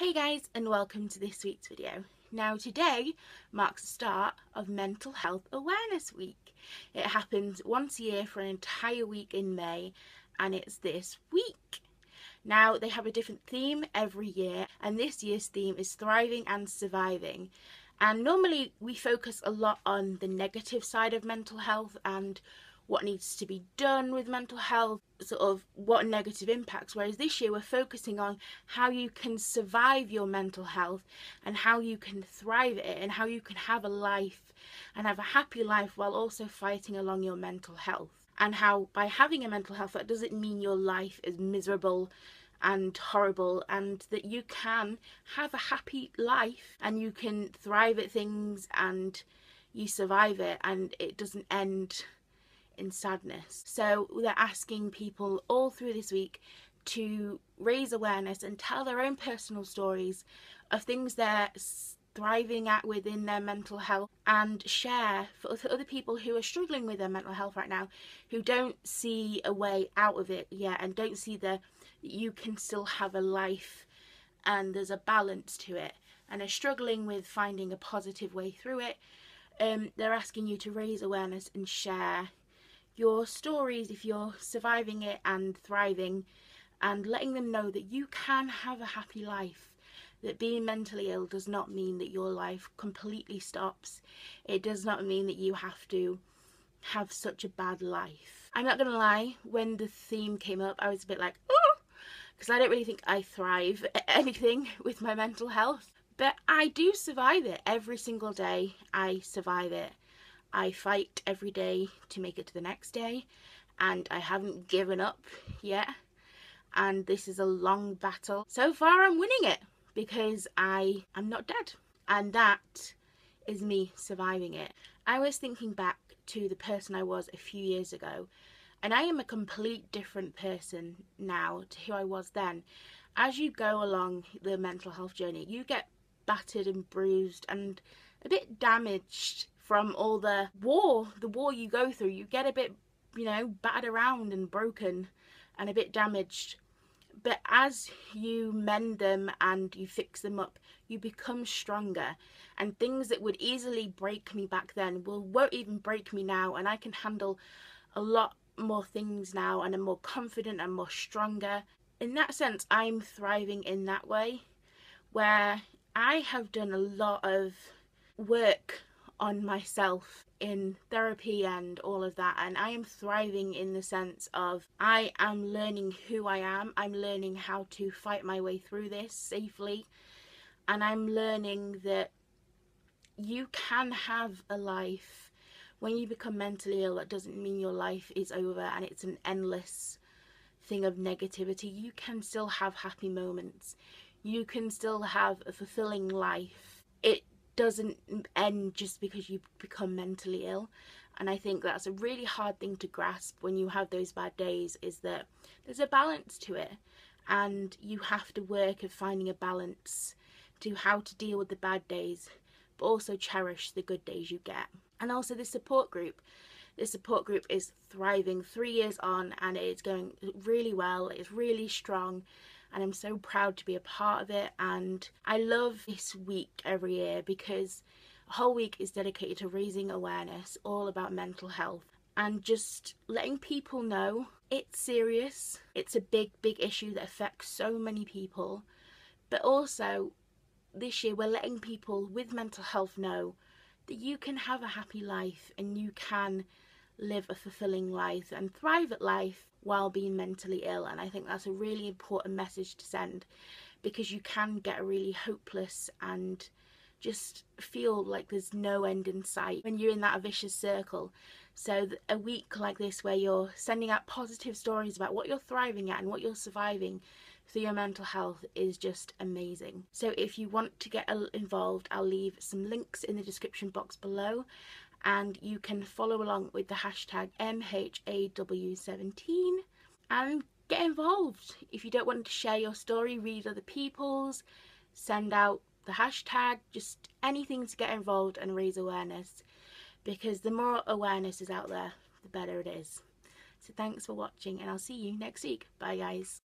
Hey guys, and welcome to this week's video. Now today marks the start of Mental Health Awareness Week. It happens once a year for an entire week in May, and it's this week. Now they have a different theme every year, and this year's theme is Thriving and Surviving. And normally we focus a lot on the negative side of mental health and what needs to be done with mental health, sort of what negative impacts, whereas this year we're focusing on how you can survive your mental health and how you can thrive it and how you can have a life and have a happy life while also fighting along your mental health. And how by having a mental health, that doesn't mean your life is miserable and horrible, and that you can have a happy life and you can thrive at things and you survive it and it doesn't end in sadness. So they're asking people all through this week to raise awareness and tell their own personal stories of things they're thriving at within their mental health, and share for other people who are struggling with their mental health right now, who don't see a way out of it yet and don't see that you can still have a life and there's a balance to it and are struggling with finding a positive way through it. They're asking you to raise awareness and share your stories if you're surviving it and thriving, and letting them know that you can have a happy life, that being mentally ill does not mean that your life completely stops. It does not mean that you have to have such a bad life. I'm not gonna lie, when the theme came up I was a bit like, oh, because I don't really think I thrive at anything with my mental health, but I do survive it every single day. I survive it. I fight every day to make it to the next day, and I haven't given up yet, and this is a long battle. So far I'm winning it because I am not dead, and that is me surviving it. I was thinking back to the person I was a few years ago, and I am a complete different person now to who I was then. As you go along the mental health journey, you get battered and bruised and a bit damaged from all the war you go through. You get a bit, battered around and broken and a bit damaged. But as you mend them and you fix them up, you become stronger. And things that would easily break me back then won't even break me now. And I can handle a lot more things now, and I'm more confident and more stronger. In that sense, I'm thriving in that way, where I have done a lot of work on myself in therapy and all of that, and I am thriving in the sense of I am learning who I am. I'm learning how to fight my way through this safely, and I'm learning that you can have a life. When you become mentally ill, that doesn't mean your life is over and it's an endless thing of negativity. You can still have happy moments. You can still have a fulfilling life. It doesn't end just because you become mentally ill. And I think that's a really hard thing to grasp when you have those bad days, is that there's a balance to it, and you have to work at finding a balance to how to deal with the bad days but also cherish the good days you get. And also the support group. This support group is thriving 3 years on, and it's going really well. It's really strong, and I'm so proud to be a part of it. And I love this week every year because a whole week is dedicated to raising awareness all about mental health and just letting people know it's serious. It's a big issue that affects so many people. But also this year we're letting people with mental health know that you can have a happy life and you can live a fulfilling life and thrive at life while being mentally ill. And I think that's a really important message to send, because you can get really hopeless and just feel like there's no end in sight when you're in that vicious circle. So a week like this where you're sending out positive stories about what you're thriving at and what you're surviving through your mental health is just amazing. So if you want to get involved, I'll leave some links in the description box below, and you can follow along with the hashtag MHAW17 and get involved. If you don't want to share your story, read other people's, send out the hashtag, just anything to get involved and raise awareness, because the more awareness is out there, the better it is. So thanks for watching, and I'll see you next week. Bye guys.